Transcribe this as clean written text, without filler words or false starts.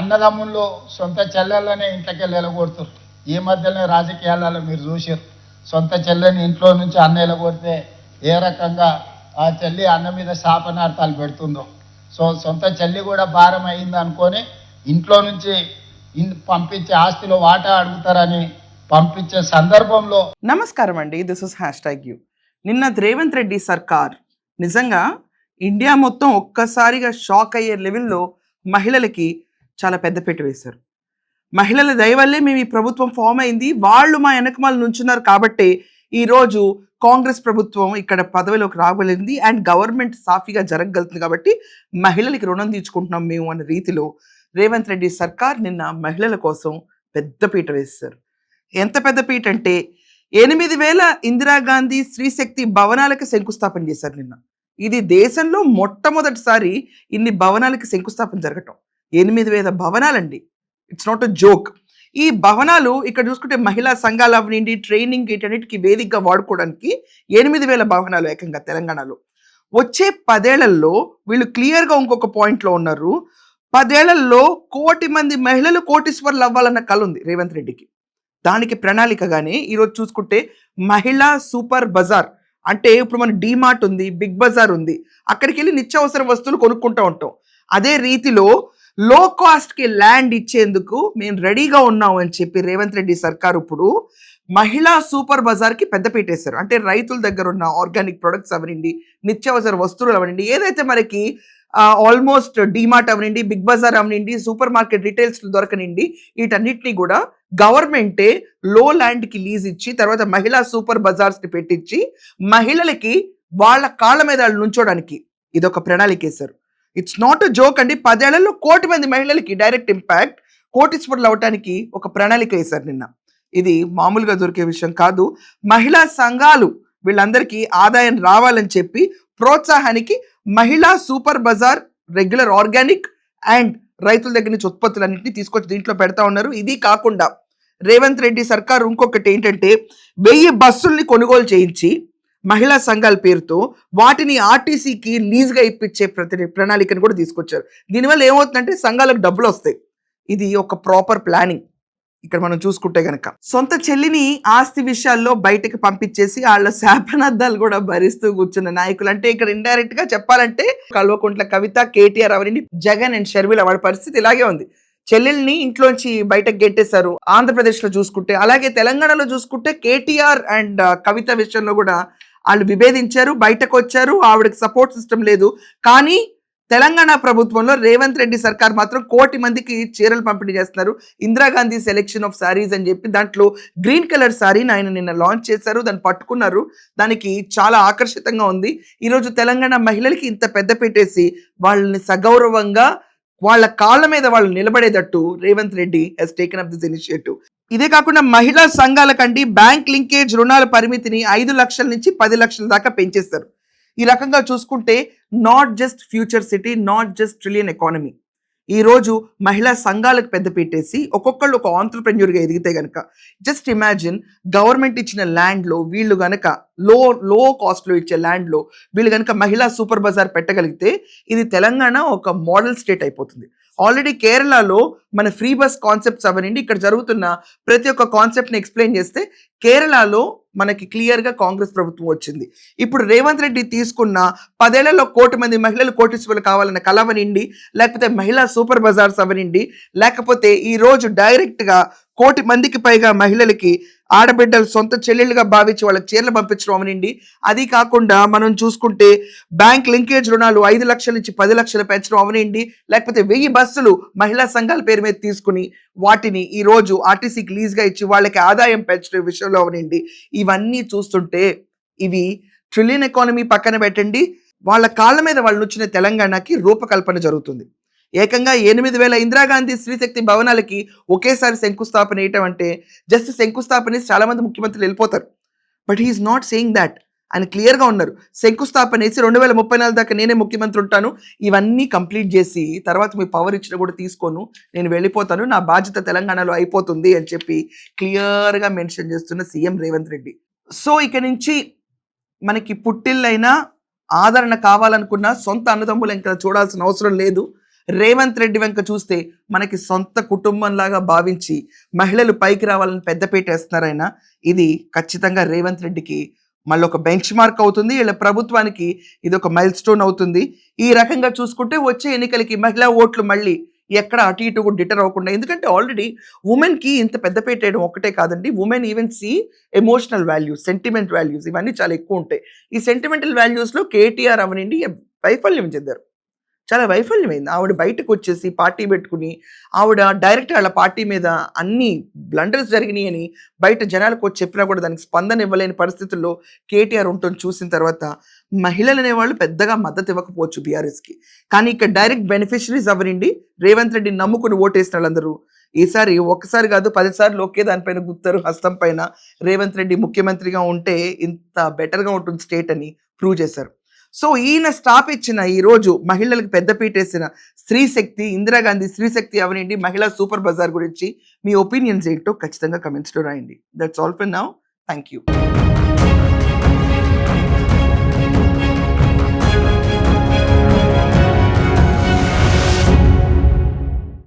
అన్నదమ్ముళ్ళు సొంత చెల్లెళ్ళనే ఇంట్లోకి ఎలగొడుతారు. ఈ మధ్యనే రాజకీయాలలో మీరు చూసారు, సొంత చెల్లెని ఇంట్లో నుంచి అన్న ఎలగొడితే ఏ రకంగా ఆ చెల్లి అన్న మీద శాపనార్థాలు పెడుతుందో. సో సొంత చెల్లి కూడా భారం అయింది అనుకొని ఇంట్లో నుంచి పంపించే ఆస్తిలో వాటా అడుగుతారని పంపించే సందర్భంలో. నమస్కారం అండి, దిస్ ఇస్ #యూ. నిన్న రేవంత్ రెడ్డి సర్కార్ నిజంగా ఇండియా మొత్తం ఒక్కసారిగా షాక్ అయ్యే లెవెల్లో మహిళలకి చాలా పెద్దపీట వేశారు. మహిళల దయ వల్లే మేము ఈ ప్రభుత్వం ఫామ్ అయింది, వాళ్ళు మా వెనకమాల నుంచున్నారు కాబట్టి ఈరోజు కాంగ్రెస్ ప్రభుత్వం ఇక్కడ పదవిలోకి రాగలిగింది అండ్ గవర్నమెంట్ సాఫీగా జరగగలుగుతుంది కాబట్టి మహిళలకి రుణం తీర్చుకుంటున్నాం మేము అనే రీతిలో రేవంత్ రెడ్డి సర్కార్ నిన్న మహిళల కోసం పెద్దపీట వేశారు. ఎంత పెద్దపీట అంటే 8,000 ఇందిరాగాంధీ స్త్రీశక్తి భవనాలకు శంకుస్థాపన చేశారు నిన్న. ఇది దేశంలో మొట్టమొదటిసారి ఇన్ని భవనాలకి శంకుస్థాపన జరగటం. 8,000 భవనాలండి, ఇట్స్ నాట్ అ జోక్. ఈ భవనాలు ఇక్కడ చూసుకుంటే మహిళా సంఘాలు అవనండి, ట్రైనింగ్ వీటన్నిటికీ వేదికగా వాడుకోవడానికి 8,000 భవనాలు ఏకంగా తెలంగాణలో. వచ్చే 10 ఏళ్లలో వీళ్ళు క్లియర్గా ఇంకొక పాయింట్లో ఉన్నారు. 10 ఏళ్లలో 1,00,00,000 మంది మహిళలు కోటీశ్వర్లు అవ్వాలన్న కళ ఉంది రేవంత్ రెడ్డికి. దానికి ప్రణాళికగానే ఈరోజు చూసుకుంటే మహిళా సూపర్ బజార్ అంటే ఇప్పుడు మన డీమార్ట్ ఉంది, బిగ్ బజార్ ఉంది, అక్కడికి వెళ్ళి నిత్యావసర వస్తువులు కొనుక్కుంటూ ఉంటాం. అదే రీతిలో లో కాస్ట్కి ల్యాండ్ ఇచ్చేందుకు మేము రెడీగా ఉన్నాం అని చెప్పి రేవంత్ రెడ్డి సర్కార్ ఇప్పుడు మహిళా సూపర్ బజార్కి పెద్దపీట వేశారు. అంటే రైతుల దగ్గర ఉన్న ఆర్గానిక్ ప్రొడక్ట్స్ అవనండి, నిత్యావసర వస్తువులు అవనండి, ఏదైతే మనకి ఆల్మోస్ట్ డీమార్ట్ అవనండి, బిగ్ బజార్ అవనండి, సూపర్ మార్కెట్ రిటైల్స్ దొరకనండి, వీటన్నిటిని కూడా గవర్నమెంటే లో ల్యాండ్కి లీజ్ ఇచ్చి తర్వాత మహిళా సూపర్ బజార్స్ని పెట్టించి మహిళలకి వాళ్ళ కాళ్ళ మీద వాళ్ళు నుంచోడానికి ఇదొక ప్రణాళిక వేశారు. ఇట్స్ నాట్ అ జోక్ అండి. 10 ఏళ్లలో 1,00,00,000 మంది మహిళలకి డైరెక్ట్ ఇంపాక్ట్, కోటీశ్వర్లు అవటానికి ఒక ప్రణాళిక వేశారు నిన్న. ఇది మామూలుగా దొరికే విషయం కాదు. మహిళా సంఘాలు వీళ్ళందరికీ ఆదాయం రావాలని చెప్పి ప్రోత్సాహానికి మహిళా super Bazar regular organic and రైతుల దగ్గర నుంచి ఉత్పత్తులన్నింటినీ తీసుకొచ్చి దీంట్లో పెడతా ఉన్నారు. ఇది కాకుండా రేవంత్ రెడ్డి సర్కార్ ఇంకొకటి ఏంటంటే 1000 బస్సుల్ని కొనుగోలు చేయించి మహిళా సంఘాల పేరుతో వాటిని ఆర్టీసీకి లీజ్గా ఇప్పించే ప్రణాళికను కూడా తీసుకొచ్చారు. దీనివల్ల ఏమవుతుందంటే సంఘాలకు డబ్బులు వస్తాయి. ఇది ఒక ప్రాపర్ ప్లానింగ్. ఇక్కడ మనం చూసుకుంటే గనక సొంత చెల్లిని ఆస్తి విషయాల్లో బయటకు పంపించేసి వాళ్ళ శాపనార్థాలు కూడా భరిస్తూ కూర్చున్న నాయకులు. అంటే ఇక్కడ ఇండైరెక్ట్ గా చెప్పాలంటే కల్వకుంట్ల కవిత, కేటీఆర్ అవన్నీ, జగన్ అండ్ షర్మిల వాళ్ళ పరిస్థితి ఇలాగే ఉంది. చెల్లెల్ని ఇంట్లోంచి బయటకు గెంటేశారు ఆంధ్రప్రదేశ్ లో చూసుకుంటే. అలాగే తెలంగాణలో చూసుకుంటే కేటీఆర్ అండ్ కవిత విషయంలో కూడా వాళ్ళు విభేదించారు, బయటకు వచ్చారు, ఆవిడకి సపోర్ట్ సిస్టమ్ లేదు. కానీ తెలంగాణ ప్రభుత్వంలో రేవంత్ రెడ్డి సర్కార్ మాత్రం 1,00,00,000 మందికి చీరలు పంపిణీ చేస్తున్నారు. ఇందిరాగాంధీ సెలెక్షన్ ఆఫ్ సారీస్ అని చెప్పి దాంట్లో గ్రీన్ కలర్ సారీని ఆయన నిన్న లాంచ్ చేశారు. దాన్ని పట్టుకున్నారు, దానికి చాలా ఆకర్షితంగా ఉంది. ఈరోజు తెలంగాణ మహిళలకి ఇంత పెద్ద పెట్టేసి వాళ్ళని సగౌరవంగా వాళ్ళ కాళ్ళ మీద వాళ్ళు నిలబడేటట్టు Revanth Reddy he's taken up this initiative. ఇదే కాకుండా మహిళా సంఘాల కంటే బ్యాంక్ లింకేజ్ రుణాల పరిమితిని 5 లక్షల నుంచి 10 లక్షల దాకా పెంచేస్తారు. ఈ రకంగా చూసుకుంటే not just future city, not just trillion economy, ఈరోజు మహిళా సంఘాలకు పెద్ద పెట్టేసి ఒక్కొక్కళ్ళు ఒక ఆంటర్ప్రెన్యూర్గా ఎదిగితే గనక జస్ట్ ఇమాజిన్ గవర్నమెంట్ ఇచ్చిన ల్యాండ్లో వీళ్ళు గనక లో కాస్ట్లో ఇచ్చే ల్యాండ్లో వీళ్ళు గనక మహిళా సూపర్ బజార్ పెట్టగలిగితే ఇది తెలంగాణ ఒక మోడల్ స్టేట్ అయిపోతుంది. ఆల్రెడీ కేరళలో మన ఫ్రీ బస్ కాన్సెప్ట్స్ అవనండి, ఇక్కడ జరుగుతున్న ప్రతి ఒక్క కాన్సెప్ట్ని ఎక్స్ప్లెయిన్ చేస్తే కేరళలో మనకి క్లియర్గా కాంగ్రెస్ ప్రభుత్వం వచ్చింది. ఇప్పుడు రేవంత్ రెడ్డి తీసుకున్న 10 ఏళ్లలో 1,00,00,000 మంది మహిళలు కోటీశ్వర్లు కావాలన్న కళ అవనండి, లేకపోతే మహిళా సూపర్ బజార్స్ అవనండి, లేకపోతే ఈరోజు డైరెక్ట్గా 1,00,00,000 మందికి పైగా మహిళలకి ఆడబిడ్డలు సొంత చెల్లెళ్ళుగా భావించి వాళ్ళకి చీరలు పంపించడం అవనండి. అది కాకుండా మనం చూసుకుంటే బ్యాంక్ లింకేజ్ రుణాలు 5 లక్షల నుంచి 10 లక్షలు పెంచడం అవనండి, లేకపోతే 1000 బస్సులు మహిళా సంఘాల పేరు మీద తీసుకుని వాటిని ఈరోజు ఆర్టీసీకి లీజ్గా ఇచ్చి వాళ్ళకి ఆదాయం పెంచడం విషయంలో అవనండి. ఇవన్నీ చూస్తుంటే ఇవి ట్రిలియన్ ఎకానమీ పక్కన పెట్టండి, వాళ్ళ కాళ్ళ మీద వాళ్ళు వచ్చిన తెలంగాణకి రూపకల్పన జరుగుతుంది. ఏకంగా 8,000 ఇందిరాగాంధీ స్త్రీశక్తి భవనాలకి ఒకేసారి శంకుస్థాపన వేయటం అంటే జస్ట్ శంకుస్థాపన చాలా మంది ముఖ్యమంత్రులు వెళ్ళిపోతారు. But he's not saying that. ఆయన క్లియర్గా ఉన్నారు, శంకుస్థాపన వేసి 2034 దాకా నేనే ముఖ్యమంత్రి ఉంటాను, ఇవన్నీ కంప్లీట్ చేసి తర్వాత మీ పవర్ ఇచ్చినా కూడా తీసుకోను, నేను వెళ్ళిపోతాను, నా బాధ్యత తెలంగాణలో అయిపోతుంది అని చెప్పి క్లియర్గా మెన్షన్ చేస్తున్న సీఎం రేవంత్ రెడ్డి. సో ఇక నుంచి మనకి పుట్టిల్లైనా ఆదరణ కావాలనుకున్న సొంత అన్నదమ్ములు ఇంకా చూడాల్సిన అవసరం లేదు. రేవంత్ రెడ్డి వెంక చూస్తే మనకి సొంత కుటుంబంలాగా భావించి మహిళలు పైకి రావాలని పెద్దపీట వేస్తున్నారు ఆయన. ఇది ఖచ్చితంగా రేవంత్ రెడ్డికి మళ్ళీ ఒక బెంచ్ మార్క్ అవుతుంది. వీళ్ళ ప్రభుత్వానికి ఇది ఒక మైల్ స్టోన్ అవుతుంది. ఈ రకంగా చూసుకుంటే వచ్చే ఎన్నికలకి మహిళా ఓట్లు మళ్ళీ ఎక్కడ అటు ఇటు కూడా డిటర్ అవ్వకుండా, ఎందుకంటే ఆల్రెడీ ఉమెన్కి ఇంత పెద్దపీట వేయడం ఒకటే కాదండి, women even see emotional values, sentiment values ఇవన్నీ చాలా ఎక్కువ ఉంటాయి. ఈ సెంటిమెంటల్ వాల్యూస్లో కేటీఆర్ అవనండి వైఫల్యం చెందారు, చాలా వైఫల్యమైంది. ఆవిడ బయటకు వచ్చేసి పార్టీ పెట్టుకుని ఆవిడ డైరెక్ట్ వాళ్ళ పార్టీ మీద అన్ని బ్లండర్స్ జరిగినాయి అని బయట జనాలకు వచ్చి చెప్పినా కూడా దానికి స్పందన ఇవ్వలేని పరిస్థితుల్లో కేటీఆర్ ఉంటుంది చూసిన తర్వాత మహిళలు అనేవాళ్ళు పెద్దగా మద్దతు ఇవ్వకపోవచ్చు బీఆర్ఎస్కి. కానీ ఇక్కడ డైరెక్ట్ బెనిఫిషరీస్ అవనండి రేవంత్ రెడ్డిని నమ్ముకుని ఓటేసిన వాళ్ళందరూ ఈసారి ఒక్కసారి కాదు 10 సార్లు ఒకే దానిపైన గుర్తారు హస్తం పైన. రేవంత్ రెడ్డి ముఖ్యమంత్రిగా ఉంటే ఇంత బెటర్గా ఉంటుంది స్టేట్ అని ప్రూవ్ చేశారు. సో ఈయన స్టాప్ ఇచ్చిన ఈ రోజు మహిళలకు పెద్దపీట వేసిన స్త్రీ శక్తి, ఇందిరాగాంధీ స్త్రీ శక్తి అవనండి, మహిళా సూపర్ బజార్ గురించి మీ ఒపీనియన్స్ ఏంటో ఖచ్చితంగా కమెంట్స్లో రాయండి. That's all for now. Thank you.